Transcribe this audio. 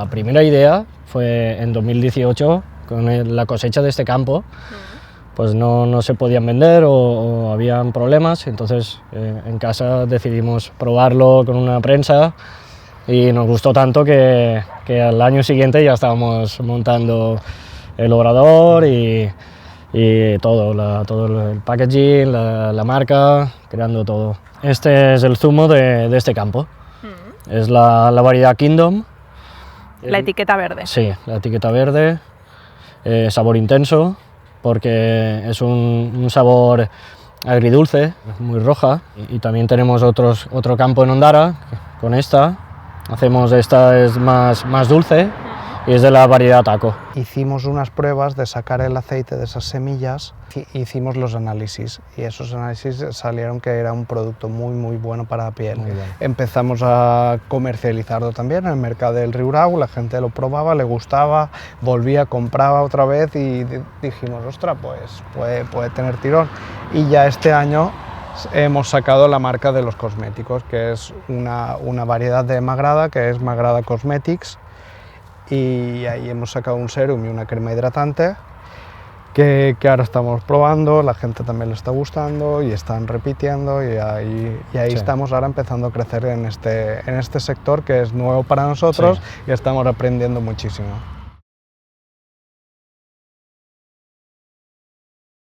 la primera idea fue en 2018, con la cosecha de este campo. Pues no se podían vender o habían problemas, entonces en casa decidimos probarlo con una prensa y nos gustó tanto que al año siguiente ya estábamos montando el obrador y todo el packaging, la marca, creando todo. Este es el zumo de este campo, es la variedad Kingdom. La etiqueta verde. Sí, la etiqueta verde, sabor intenso, porque es un sabor agridulce, muy roja. Y también tenemos otro campo en Ondara, con esta. Esta es más dulce y es de la variedad Taco. Hicimos unas pruebas de sacar el aceite de esas semillas, hicimos los análisis y esos análisis salieron que era un producto muy bueno para la piel. Muy bien. Empezamos a comercializarlo también en el mercado del Riurau, la gente lo probaba, le gustaba, volvía, compraba otra vez y dijimos, ostras, pues puede tener tirón. Y ya este año hemos sacado la marca de los cosméticos, que es una variedad de Magrada, que es Magrada Cosmetics, y ahí hemos sacado un serum y una crema hidratante que ahora estamos probando, la gente también le está gustando y están repitiendo y ahí sí. Estamos ahora empezando a crecer en este sector que es nuevo para nosotros, sí. Y estamos aprendiendo muchísimo.